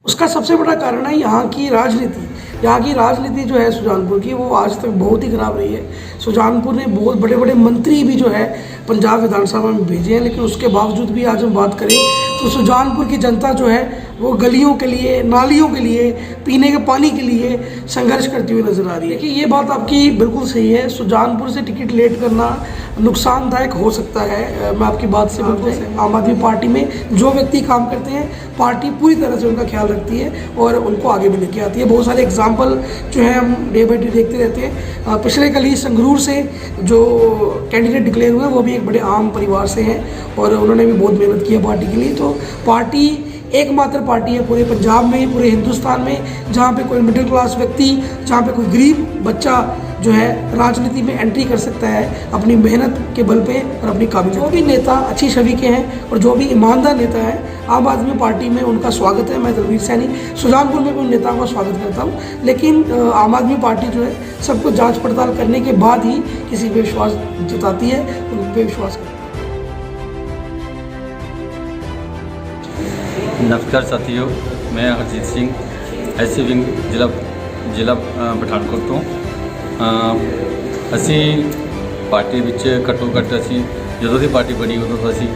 उसका सबसे बड़ा कारण है यहाँ की राजनीति। यहाँ की राजनीति जो है सुजानपुर की, वो आज तक बहुत ही खराब रही है। सुजानपुर ने बहुत बड़े बड़े मंत्री भी जो है पंजाब विधानसभा में भेजे हैं, लेकिन उसके बावजूद भी आज हम बात करें तो सुजानपुर की जनता जो है वो गलियों के लिए, नालियों के लिए, पीने के पानी के लिए संघर्ष करती हुई नजर आ रही है। कि ये बात आपकी बिल्कुल सही है, सुजानपुर से टिकट लेट करना नुकसानदायक हो सकता है। मैं आपकी बात से बिल्कुल आम आदमी पार्टी में जो व्यक्ति काम करते हैं, पार्टी पूरी तरह से उनका ख्याल रखती है और उनको आगे भी लेके आती है। बहुत सारे एग्जाम्पल जो है हम डे बाई डे देखते रहते हैं। पिछले कल ही संगरूर से जो कैंडिडेट डिक्लेयर हुए वो भी एक बड़े आम परिवार से हैं और उन्होंने भी बहुत मेहनत की है पार्टी के लिए। तो पार्टी एकमात्र पार्टी है पूरे पंजाब में, पूरे हिंदुस्तान में, जहाँ पे कोई मिडिल क्लास व्यक्ति, जहाँ पे कोई गरीब बच्चा जो है राजनीति में एंट्री कर सकता है अपनी मेहनत के बल पे और अपनी काबिलियत। जो भी नेता अच्छी छवि के हैं और जो भी ईमानदार नेता है, आम आदमी पार्टी में उनका स्वागत है। मैं दलवीर सैनी सुजानपुर में भी उन नेताओं का स्वागत करता हूँ, लेकिन आम आदमी पार्टी जो है सबको जाँच पड़ताल करने के बाद ही किसी पे विश्वास जताती है, उन पर विश्वास करती है। नमस्कार साथियों, मैं हरजीत सिंह ऐसी विंग ਜ਼ਿਲ੍ਹਾ ਪਠਾਨਕੋਟ ਤੋਂ। ਅਸੀਂ ਪਾਰਟੀ ਵਿੱਚ ਘੱਟੋ ਘੱਟ ਅਸੀਂ ਜਦੋਂ ਦੀ ਪਾਰਟੀ ਬਣੀ ਉਦੋਂ ਤੋਂ ਅਸੀਂ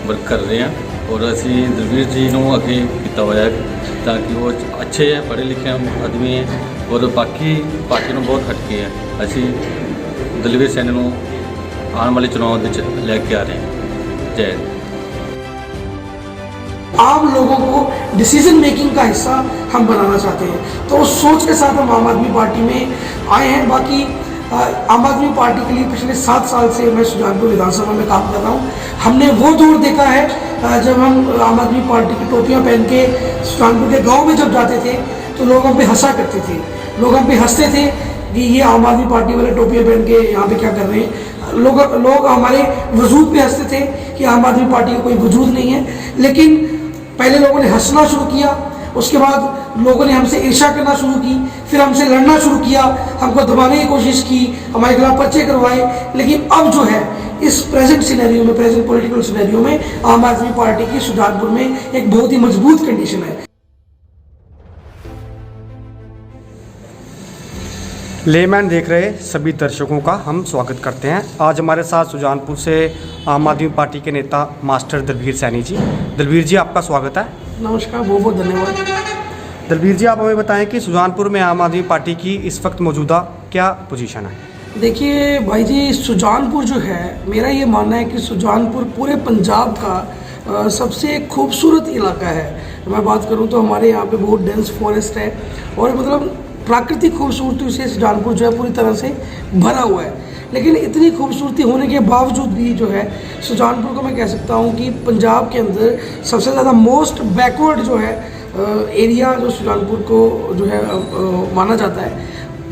ਵਰਕ ਕਰ ਰਹੇ ਹਾਂ ਔਰ ਅਸੀਂ ਦਲਵੀਰ ਜੀ ਨੂੰ ਅੱਗੇ ਕੀਤਾ ਹੋਇਆ ਹੈ ਤਾਂ ਕਿ ਉਹ ਅੱਛੇ ਹੈ, ਪੜ੍ਹੇ ਲਿਖੇ ਆਦਮੀ ਹੈ ਔਰ ਬਾਕੀ ਪਾਰਟੀ ਨੂੰ ਬਹੁਤ ਹਟ ਕੇ ਹੈ। ਅਸੀਂ ਦਲਵੀਰ ਸੈਣੀ ਨੂੰ ਆਉਣ ਵਾਲੇ ਚੁਣਾਵ ਵਿੱਚ ਲੈ ਕੇ ਆ ਰਹੇ ਹਾਂ। ਜੈ हिंद। आम लोगों को डिसीजन मेकिंग का हिस्सा हम बनाना चाहते हैं, तो उस सोच के साथ हम आम आदमी पार्टी में आए हैं। बाकी आम आदमी पार्टी के लिए पिछले 7 साल से मैं सुजानपुर विधानसभा में काम कर रहा हूँ। हमने वो दौर देखा है जब हम आम आदमी पार्टी की टोपियाँ पहन के सुजानपुर के गाँव में जब जाते थे तो लोग हम पे हंसा करते थे, लोग हम पे हंसते थे कि ये आम आदमी पार्टी वाले टोपियाँ पहन के यहाँ पे क्या कर रहे हैं। लोग हमारे वजूद पे हंसते थे कि आम आदमी पार्टी का कोई वजूद नहीं है। लेकिन पहले लोगों ने हंसना शुरू किया, उसके बाद लोगों ने हमसे ईर्ष्या करना शुरू की, फिर हमसे लड़ना शुरू किया, हमको दबाने की कोशिश की, हमारे खिलाफ पर्चे करवाए। लेकिन अब जो है इस प्रेजेंट सिनेरियो में, प्रेजेंट पॉलिटिकल सिनेरियो में आम आदमी पार्टी की सुजानपुर में एक बहुत ही मजबूत कंडीशन है। लेमैन देख रहे सभी दर्शकों का हम स्वागत करते हैं। आज हमारे साथ सुजानपुर से आम आदमी पार्टी के नेता मास्टर दलवीर सैनी जी। दलवीर जी, आपका स्वागत है। नमस्कार, बहुत बहुत धन्यवाद। दलवीर जी, आप हमें बताएं कि सुजानपुर में आम आदमी पार्टी की इस वक्त मौजूदा क्या पोजीशन है। देखिए भाई जी, सुजानपुर जो है, मेरा ये मानना है कि सुजानपुर पूरे पंजाब का सबसे खूबसूरत इलाका है। मैं बात करूँ तो हमारे यहाँ पे बहुत डेंस फॉरेस्ट है और मतलब प्राकृतिक खूबसूरती से सुजानपुर जो है पूरी तरह से भरा हुआ है। लेकिन इतनी खूबसूरती होने के बावजूद भी जो है सुजानपुर को मैं कह सकता हूँ कि पंजाब के अंदर सबसे ज़्यादा मोस्ट बैकवर्ड जो है एरिया जो सुजानपुर को जो है माना जाता है।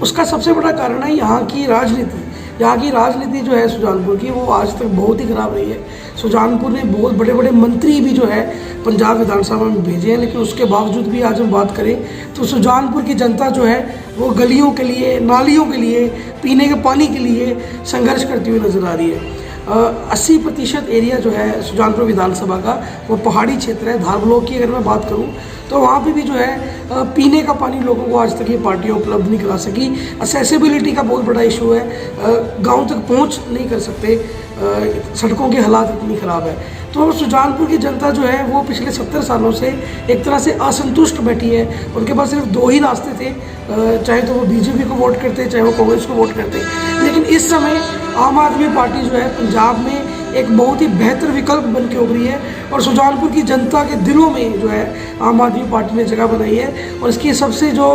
उसका सबसे बड़ा कारण है यहाँ की राजनीति। यहाँ की राजनीति जो है सुजानपुर की, वो आज तक बहुत ही ख़राब रही है। सुजानपुर ने बहुत बड़े बड़े मंत्री भी जो है पंजाब विधानसभा में भेजे हैं, लेकिन उसके बावजूद भी आज हम बात करें तो सुजानपुर की जनता जो है वो गलियों के लिए, नालियों के लिए, पीने के पानी के लिए संघर्ष करती हुई नज़र आ रही है। 80% एरिया जो है सुजानपुर विधानसभा का वो पहाड़ी क्षेत्र है। धार ब्लॉक की अगर मैं बात करूं तो वहाँ पे भी जो है पीने का पानी लोगों को आज तक ये पार्टियाँ उपलब्ध नहीं करा सकी। एक्सेसिबिलिटी का बहुत बड़ा इशू है, गांव तक पहुँच नहीं कर सकते, सड़कों के हालात इतनी ख़राब है। तो सुजानपुर की जनता जो है वो पिछले 70 सालों से एक तरह से असंतुष्ट बैठी है। उनके पास सिर्फ 2 ही रास्ते थे, चाहे तो वो बीजेपी को वोट करते, चाहे वो कांग्रेस को वोट करते। लेकिन इस समय आम आदमी पार्टी जो है पंजाब में एक बहुत ही बेहतर विकल्प बन के उभरी है और सुजानपुर की जनता के दिलों में जो है आम आदमी पार्टी ने जगह बनाई है। और इसकी सबसे जो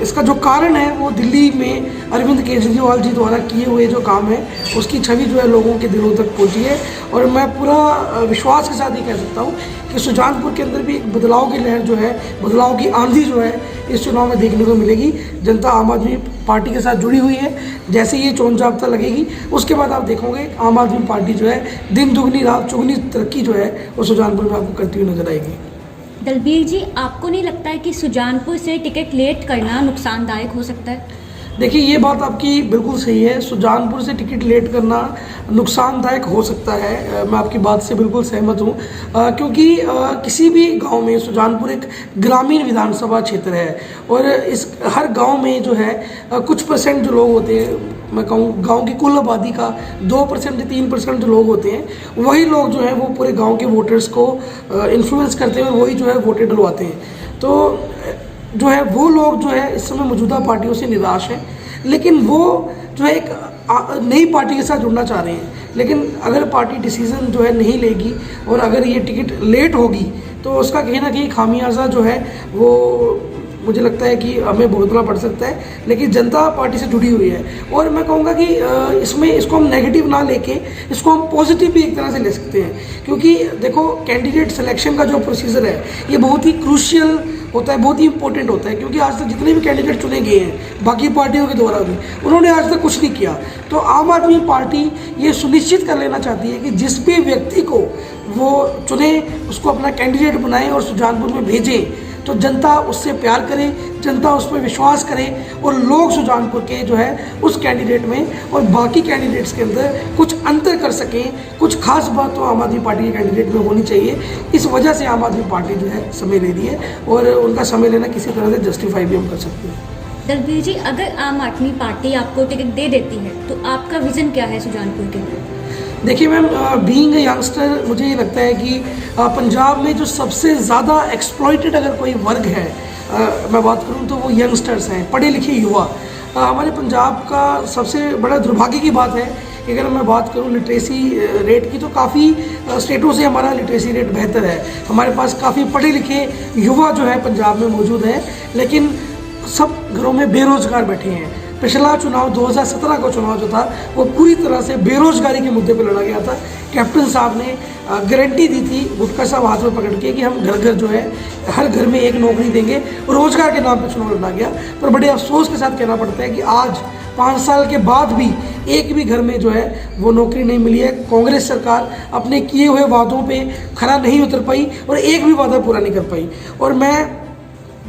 इसका जो कारण है वो दिल्ली में अरविंद केजरीवाल जी द्वारा किए हुए जो काम है उसकी छवि जो है लोगों के दिलों तक पहुंची है। और मैं पूरा विश्वास के साथ ये कह सकता हूँ कि सुजानपुर के अंदर भी एक बदलाव की लहर जो है, बदलाव की आंधी जो है इस चुनाव में देखने को मिलेगी। जनता आम आदमी पार्टी के साथ जुड़ी हुई है। जैसे ये चोन जाब्ता लगेगी उसके बाद आप देखोगे आम आदमी पार्टी जो है दिन दुगनी रात चौगुनी तरक्की जो है वो सुजानपुर में आपको करती हुई नजर आएगी। दलबीर जी, आपको नहीं लगता है कि सुजानपुर से टिकट लेट करना नुकसानदायक हो सकता है? देखिए ये बात आपकी बिल्कुल सही है। सुजानपुर से टिकट लेट करना नुकसानदायक हो सकता है, मैं आपकी बात से बिल्कुल सहमत हूँ, क्योंकि किसी भी गांव में सुजानपुर एक ग्रामीण विधानसभा क्षेत्र है और इस हर गांव में जो है कुछ परसेंट जो लोग होते हैं, मैं कहूँ गांव की कुल आबादी का 2% से 3% जो लोग होते हैं, वही लोग जो है वो पूरे गांव के वोटर्स को इन्फ्लुएंस करते हैं, वही जो है वोटें डलवाते हैं। तो जो है वो लोग जो है इस समय मौजूदा पार्टियों से निराश हैं, लेकिन वो जो है एक नई पार्टी के साथ जुड़ना चाह रहे हैं। लेकिन अगर पार्टी डिसीज़न जो है नहीं लेगी और अगर ये टिकट लेट होगी तो उसका कहीं ना कहीं खामियाजा जो है वो मुझे लगता है कि हमें भुगतना पड़ सकता है। लेकिन जनता पार्टी से जुड़ी हुई है और मैं कहूँगा कि इसमें इसको हम नेगेटिव ना लेके इसको हम पॉजिटिव भी एक तरह से ले सकते हैं, क्योंकि देखो कैंडिडेट सिलेक्शन का जो प्रोसीजर है ये बहुत ही क्रूशियल होता है, बहुत ही इंपॉर्टेंट होता है, क्योंकि आज तक जितने भी कैंडिडेट चुने गए हैं बाकी पार्टियों के द्वारा भी, उन्होंने आज तक कुछ नहीं किया। तो आम आदमी पार्टी ये सुनिश्चित कर लेना चाहती है कि जिस भी व्यक्ति को वो चुने उसको अपना कैंडिडेट बनाएं और सुजानपुर में भेजें, तो जनता उससे प्यार करे, जनता उस पर विश्वास करे और लोग सुजानपुर के जो है उस कैंडिडेट में और बाकी कैंडिडेट्स के अंदर कुछ अंतर कर सकें। कुछ खास बात तो आम आदमी पार्टी के कैंडिडेट में होनी चाहिए। इस वजह से आम आदमी पार्टी जो है समय ले रही है और उनका समय लेना किसी तरह से जस्टिफाई भी हम कर सकते हैं। दलबीर जी, अगर आम आदमी पार्टी आपको टिकट दे देती है तो आपका विजन क्या है सुजानपुर के लिए? देखिए मैम, बीइंग ए यंगस्टर मुझे ये लगता है कि पंजाब में जो सबसे ज़्यादा एक्सप्लॉइटेड अगर कोई वर्ग है, मैं बात करूँ तो वो यंगस्टर्स हैं, पढ़े लिखे युवा। हमारे पंजाब का सबसे बड़ा दुर्भाग्य की बात है कि अगर मैं बात करूँ लिटरेसी रेट की, तो काफ़ी स्टेटों से हमारा लिटरेसी रेट बेहतर है। हमारे पास काफ़ी पढ़े लिखे युवा जो है पंजाब में मौजूद है, लेकिन सब घरों में बेरोजगार बैठे हैं। पिछला चुनाव 2017 का चुनाव जो था वो पूरी तरह से बेरोजगारी के मुद्दे पर लड़ा गया था। कैप्टन साहब ने गारंटी दी थी गुटका साहब हाथ में पकड़ के कि हम घर घर जो है हर घर में एक नौकरी देंगे, रोजगार के नाम पर चुनाव लड़ा गया। पर बड़े अफसोस के साथ कहना पड़ता है कि आज 5 साल के बाद भी एक भी घर में जो है वो नौकरी नहीं मिली है। कांग्रेस सरकार अपने किए हुए वादों पे खरा नहीं उतर पाई और एक भी वादा पूरा नहीं कर पाई। और मैं,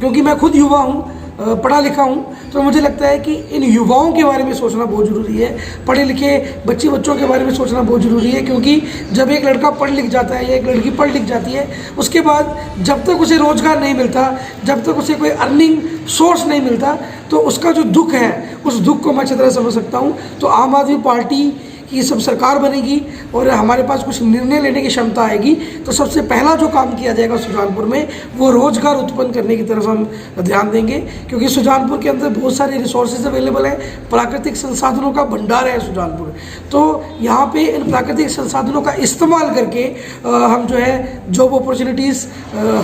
क्योंकि मैं खुद युवा हूँ, पढ़ा लिखा हूँ, तो मुझे लगता है कि इन युवाओं के बारे में सोचना बहुत ज़रूरी है। पढ़े लिखे बच्चों के बारे में सोचना बहुत ज़रूरी है, क्योंकि जब एक लड़का पढ़ लिख जाता है या एक लड़की पढ़ लिख जाती है, उसके बाद जब तक उसे रोज़गार नहीं मिलता, जब तक उसे कोई अर्निंग सोर्स नहीं मिलता, तो उसका जो दुख है उस दुख को मैं अच्छी तरह समझ सकता हूँ। तो आम आदमी पार्टी की सब सरकार बनेगी और हमारे पास कुछ निर्णय लेने की क्षमता आएगी, तो सबसे पहला जो काम किया जाएगा सुजानपुर में वो रोजगार उत्पन्न करने की तरफ हम ध्यान देंगे, क्योंकि सुजानपुर के अंदर बहुत सारे रिसोर्सेज अवेलेबल हैं, प्राकृतिक संसाधनों का भंडार है सुजानपुर। तो यहाँ पे इन प्राकृतिक संसाधनों का इस्तेमाल करके हम जो है जॉब अपॉर्चुनिटीज़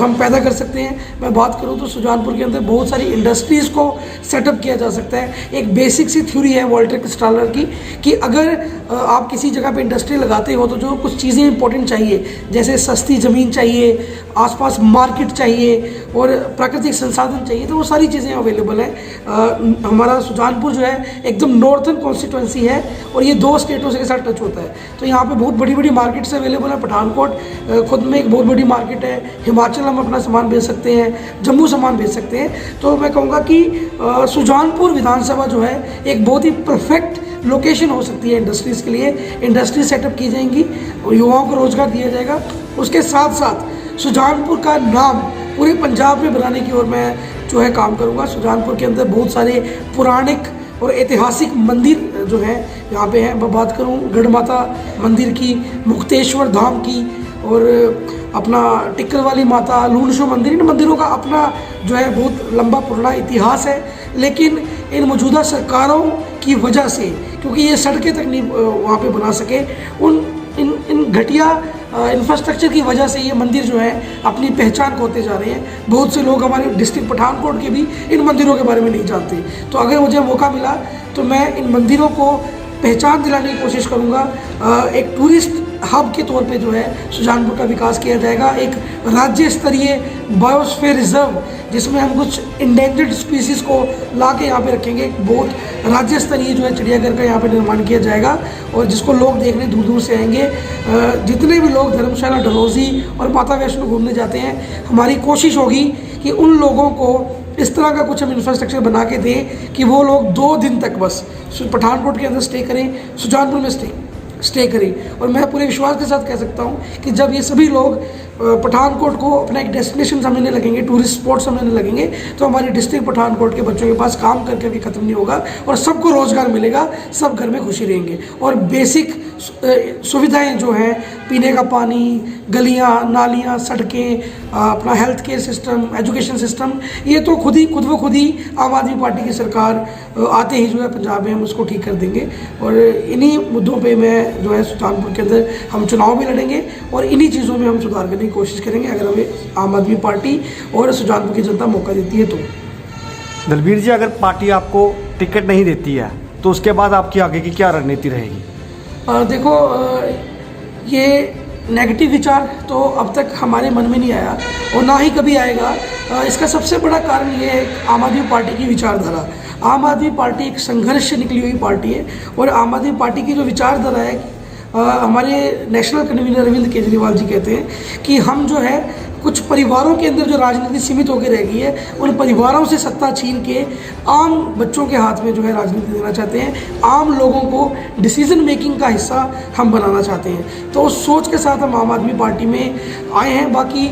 हम पैदा कर सकते हैं। मैं बात करूँ तो सुजानपुर के अंदर बहुत सारी इंडस्ट्रीज़ को सेटअप किया जा सकता है। एक बेसिक सी थ्योरी है वॉल्टर स्टालर की कि अगर आप किसी जगह पे इंडस्ट्री लगाते हो तो जो कुछ चीज़ें इंपॉर्टेंट चाहिए, जैसे सस्ती ज़मीन चाहिए, आसपास मार्केट चाहिए और प्राकृतिक संसाधन चाहिए, तो वो सारी चीज़ें अवेलेबल हैं। हमारा सुजानपुर जो है एकदम नॉर्थन कॉन्स्टिट्यूंसी है और ये 2 स्टेटों के साथ टच होता है, तो यहाँ पे बहुत बड़ी बड़ी मार्केट्स अवेलेबल है। पठानकोट खुद में एक बहुत बड़ी मार्केट है, हिमाचल हम अपना सामान भेज सकते हैं, जम्मू सामान भेज सकते हैं। तो मैं कहूँगा कि सुजानपुर विधानसभा जो है एक बहुत ही परफेक्ट लोकेशन हो सकती है इंडस्ट्रीज़ के लिए। इंडस्ट्री सेटअप की जाएंगी और युवाओं को रोजगार दिया जाएगा। उसके साथ साथ सुजानपुर का नाम पूरे पंजाब में बनाने की ओर मैं जो है काम करूँगा। सुजानपुर के अंदर बहुत सारे पौराणिक और ऐतिहासिक मंदिर जो हैं यहाँ पे हैं। मैं बात करूँ गढ़ माता मंदिर की, मुक्तेश्वर धाम की और अपना टिक्कर वाली माता, लूणशो मंदिर, इन मंदिरों का अपना जो है बहुत लंबा पुराना इतिहास है। लेकिन इन मौजूदा सरकारों की वजह से, क्योंकि ये सड़कें तक नहीं वहाँ पे बना सके, इन घटिया इंफ्रास्ट्रक्चर की वजह से ये मंदिर जो है अपनी पहचान खोते जा रहे हैं। बहुत से लोग हमारे डिस्ट्रिक्ट पठानकोट के भी इन मंदिरों के बारे में नहीं जानते। तो अगर मुझे मौका मिला तो मैं इन मंदिरों को पहचान दिलाने की कोशिश करूँगा। एक टूरिस्ट हब के तौर पे जो है सुजानपुर का विकास किया जाएगा। एक राज्य स्तरीय बायोस्फीयर रिजर्व जिसमें हम कुछ इंडेंजर्ड स्पीसीज़ को ला के यहाँ पे रखेंगे। बहुत राज्य स्तरीय जो है चिड़ियाघर का यहाँ पे निर्माण किया जाएगा और जिसको लोग देखने दूर दूर से आएंगे। जितने भी लोग धर्मशाला, डलहौजी और माता वैष्णो घूमने जाते हैं, हमारी कोशिश होगी कि उन लोगों को इस तरह का कुछ हम इंफ्रास्ट्रक्चर बना के दें कि वो लोग 2 दिन तक बस पठानकोट के अंदर स्टे करें, सुजानपुर में स्टे करें। और मैं पूरे विश्वास के साथ कह सकता हूँ कि जब ये सभी लोग पठानकोट को अपना एक डेस्टिनेशन समझने लगेंगे, टूरिस्ट स्पॉट समझने लगेंगे, तो हमारी डिस्ट्रिक्ट पठानकोट के बच्चों के पास काम करके भी ख़त्म नहीं होगा और सबको रोज़गार मिलेगा, सब घर में खुशी रहेंगे। और बेसिक सुविधाएं जो हैं, पीने का पानी, गलियां, नालियां, सड़कें, अपना health care system, education system, ये तो खुद ब खुद ही आम आदमी पार्टी की सरकार आते ही जो है पंजाब में हम उसको ठीक कर देंगे। और इन्हीं मुद्दों पे मैं जो है सुल्तानपुर के अंदर हम चुनाव भी लड़ेंगे और इन्हीं चीज़ों में हम सुधार करने की कोशिश करेंगे, अगर हमें आम आदमी पार्टी और सुल्तानपुर की जनता मौका देती है तो। दलबीर जी, अगर पार्टी आपको टिकट नहीं देती है तो उसके बाद आपकी आगे की क्या रणनीति रहेगी? देखो, ये नेगेटिव विचार तो अब तक हमारे मन में नहीं आया और ना ही कभी आएगा। इसका सबसे बड़ा कारण ये है आम आदमी पार्टी की विचारधारा। आम आदमी पार्टी एक संघर्ष से निकली हुई पार्टी है और आम आदमी पार्टी की जो विचारधारा है, हमारे नेशनल कन्वीनर अरविंद केजरीवाल जी कहते हैं कि हम जो है कुछ परिवारों के अंदर जो राजनीति सीमित होकर रह गई है, उन परिवारों से सत्ता छीन के आम बच्चों के हाथ में जो है राजनीति देना चाहते हैं। आम लोगों को डिसीजन मेकिंग का हिस्सा हम बनाना चाहते हैं। तो उस सोच के साथ हम आम आदमी पार्टी में आए हैं। बाकी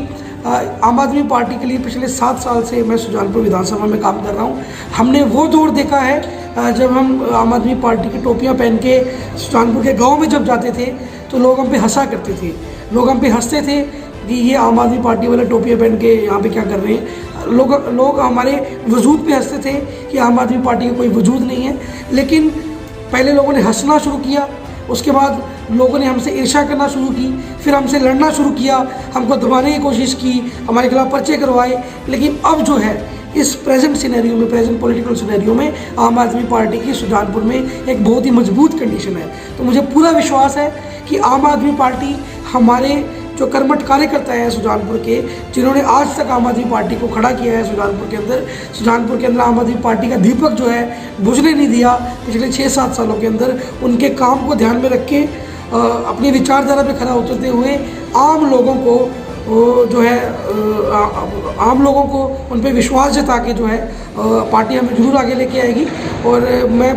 आम आदमी पार्टी के लिए पिछले 7 साल से मैं सुजानपुर विधानसभा में काम कर रहा हूँ। हमने वो दौर देखा है जब हम आम आदमी पार्टी की टोपियाँ पहन के सुजानपुर के गाँव में जब जाते थे तो लोग हम पे हंसा करते थे, लोग हम पे हंसते थे कि ये आम आदमी पार्टी वाले टोपियाँ पहन के यहाँ पे क्या कर रहे हैं। लोग हमारे वजूद पे हंसते थे कि आम आदमी पार्टी का कोई वजूद नहीं है। लेकिन पहले लोगों ने हंसना शुरू किया, उसके बाद लोगों ने हमसे ईर्ष्या करना शुरू की, फिर हमसे लड़ना शुरू किया, हमको दबाने की कोशिश की, हमारे खिलाफ पर्चे करवाए। लेकिन अब जो है इस प्रेजेंट सिनेरियो में, प्रेजेंट पॉलिटिकल सिनेरियो में आम आदमी पार्टी की सुजानपुर में एक बहुत ही मजबूत कंडीशन है। तो मुझे पूरा विश्वास है कि आम आदमी पार्टी, हमारे जो कर्मठ कार्यकर्ता हैं सुजानपुर के, जिन्होंने आज तक आम आदमी पार्टी को खड़ा किया है सुजानपुर के अंदर आम आदमी पार्टी का दीपक जो है बुझने नहीं दिया पिछले 6-7 सालों के अंदर, उनके काम को ध्यान में रख के अपनी विचारधारा पे खड़ा उतरते हुए आम लोगों को जो है आम लोगों को उन पर विश्वास जता के जो है पार्टी हमें जरूर आगे लेके आएगी। और मैं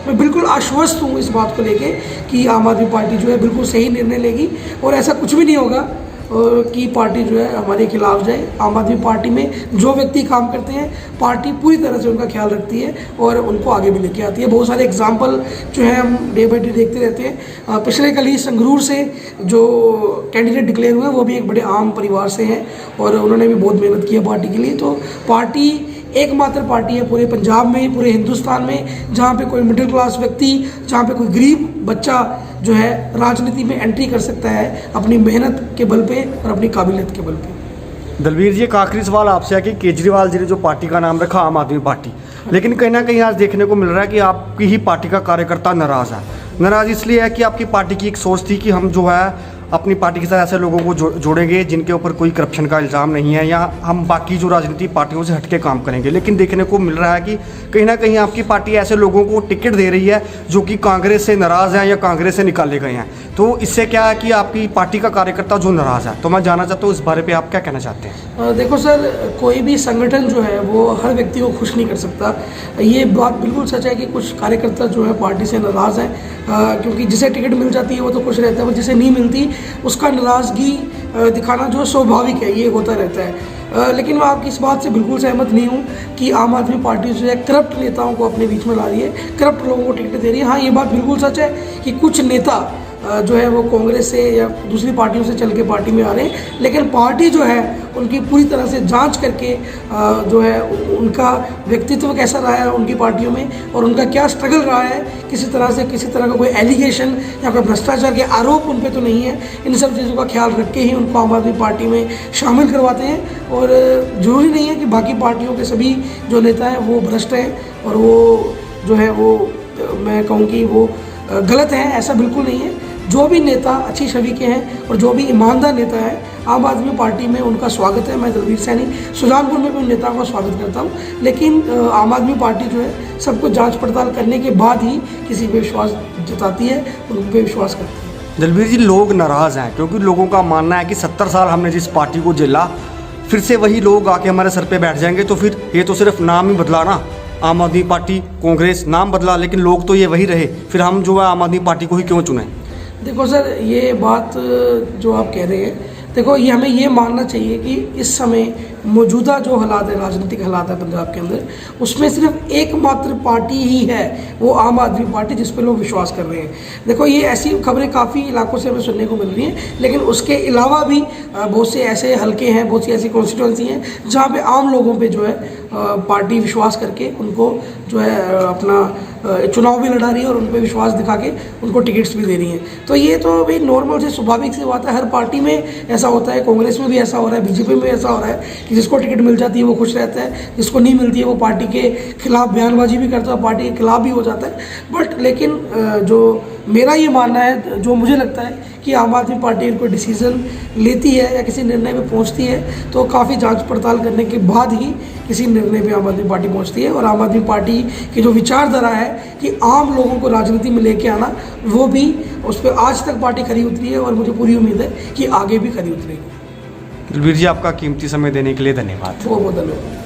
बिल्कुल आश्वस्त हूँ इस बात को लेके कि आम आदमी पार्टी जो है बिल्कुल सही निर्णय लेगी और ऐसा कुछ भी नहीं होगा कि पार्टी जो है हमारे खिलाफ जाए। आम आदमी पार्टी में जो व्यक्ति काम करते हैं, पार्टी पूरी तरह से उनका ख्याल रखती है और उनको आगे भी लेके आती है। बहुत सारे एग्जाम्पल जो है हम डे बाई डे देखते रहते हैं। पिछले कल ही संगरूर से जो कैंडिडेट डिक्लेयर हुए वो भी एक बड़े आम परिवार से हैं और उन्होंने भी बहुत मेहनत की है पार्टी के लिए। तो पार्टी एकमात्र पार्टी है पूरे पंजाब में, पूरे हिंदुस्तान में, जहाँ पे कोई मिडिल क्लास व्यक्ति, जहाँ पे कोई गरीब बच्चा जो है राजनीति में एंट्री कर सकता है अपनी मेहनत के बल पे और अपनी काबिलियत के बल पे। दलबीर जी, एक आखिरी सवाल आपसे है कि केजरीवाल जी ने जो पार्टी का नाम रखा आम आदमी पार्टी, लेकिन कहीं ना कहीं आज देखने को मिल रहा है कि आपकी ही पार्टी का कार्यकर्ता नाराज़ है। नाराज़ इसलिए है कि आपकी पार्टी की एक सोच थी कि हम जो है अपनी पार्टी के साथ ऐसे लोगों को जोड़ेंगे जिनके ऊपर कोई करप्शन का इल्ज़ाम नहीं है, या हम बाकी जो राजनीतिक पार्टियों से हटके काम करेंगे। लेकिन देखने को मिल रहा है कि कहीं ना कहीं आपकी पार्टी ऐसे लोगों को टिकट दे रही है जो कि कांग्रेस से नाराज़ हैं या कांग्रेस से निकाले गए हैं। तो इससे क्या है कि आपकी पार्टी का कार्यकर्ता जो नाराज़ है, तो मैं जानना चाहता हूँ इस बारे पर आप क्या कहना चाहते हैं? देखो सर, कोई भी संगठन जो है वो हर व्यक्ति को खुश नहीं कर सकता। ये बात बिल्कुल सच है कि कुछ कार्यकर्ता जो है पार्टी से नाराज़ हैं, क्योंकि जिसे टिकट मिल जाती है वो तो खुश रहता है, और जिसे नहीं मिलती उसका नाराज़गी दिखाना जो स्वाभाविक है, ये होता रहता है। लेकिन मैं आपकी इस बात से बिल्कुल सहमत नहीं हूँ कि आम आदमी पार्टी जो है करप्ट नेताओं को अपने बीच में ला रही है, करप्ट लोगों को टिकट दे रही है। हाँ, ये बात बिल्कुल सच है कि कुछ नेता जो है वो कांग्रेस से या दूसरी पार्टियों से चल के पार्टी में आ रहे हैं, लेकिन पार्टी जो है उनकी पूरी तरह से जांच करके जो है उनका व्यक्तित्व कैसा रहा है उनकी पार्टियों में और उनका क्या स्ट्रगल रहा है, किसी तरह का कोई एलिगेशन या कोई भ्रष्टाचार के आरोप उन पर तो नहीं है, इन सब चीज़ों का ख्याल रख के ही उनको आम आदमी पार्टी में शामिल करवाते हैं। और ज़रूरी नहीं है कि बाकी पार्टियों के सभी जो नेता हैं वो भ्रष्ट हैं और वो जो है वो मैं कहूँ कि वो गलत है, ऐसा बिल्कुल नहीं है। जो भी नेता अच्छी छवि के हैं और जो भी ईमानदार नेता है, आम आदमी पार्टी में उनका स्वागत है। मैं दलबीर सैनी सुजानपुर में भी उन नेताओं का स्वागत करता हूं, लेकिन आम आदमी पार्टी जो है सबको जांच पड़ताल करने के बाद ही किसी पे विश्वास जताती है, उन पे विश्वास करती है। दलबीर जी, लोग नाराज़ हैं क्योंकि लोगों का मानना है कि 70 साल हमने जिस पार्टी को झेला फिर से वही लोग आके हमारे सर पे बैठ जाएंगे, तो फिर ये तो सिर्फ नाम ही बदला ना, आम आदमी पार्टी कांग्रेस नाम बदला, लेकिन लोग तो ये वही रहे, फिर हम जो है आम आदमी पार्टी को ही क्यों चुनें? देखो सर, ये बात जो आप कह रहे हैं, देखो ये हमें ये मानना चाहिए कि इस समय मौजूदा जो हालात है, राजनीतिक हालात है पंजाब के अंदर, उसमें सिर्फ एकमात्र पार्टी ही है, वो आम आदमी पार्टी, जिस पे लोग विश्वास कर रहे हैं। देखो ये ऐसी खबरें काफ़ी इलाकों से हमें सुनने को मिल रही हैं, लेकिन उसके अलावा भी बहुत से ऐसे हलके हैं, बहुत सी ऐसी कॉन्स्टिट्यूंसी हैं जहाँ पे आम लोगों पे जो है पार्टी विश्वास करके उनको जो है अपना चुनाव भी लड़ा रही है और उन पर विश्वास दिखा के उनको टिकट्स भी दे रही हैं। तो ये तो भाई नॉर्मल से स्वाभाविक सी बात है, हर पार्टी में ऐसा होता है, कांग्रेस में भी ऐसा हो रहा है, बीजेपी में भी ऐसा हो रहा है कि जिसको टिकट मिल जाती है वो खुश रहता है, जिसको नहीं मिलती है वो पार्टी के खिलाफ बयानबाजी भी करता है, पार्टी के खिलाफ भी हो जाता है। बट लेकिन जो मेरा ये मानना है, जो मुझे लगता है कि आम आदमी पार्टी कोई डिसीज़न लेती है या किसी निर्णय पे पहुंचती है तो काफ़ी जांच पड़ताल करने के बाद ही किसी निर्णय पे आम आदमी पार्टी पहुंचती है। और आम आदमी पार्टी की जो विचारधारा है कि आम लोगों को राजनीति में लेके आना, वो भी उस पर आज तक पार्टी खरी उतरी है और मुझे पूरी उम्मीद है कि आगे भी खरी उतरेगी। दिलवीर जी, आपका कीमती समय देने के लिए धन्यवाद। बहुत बहुत धन्यवाद।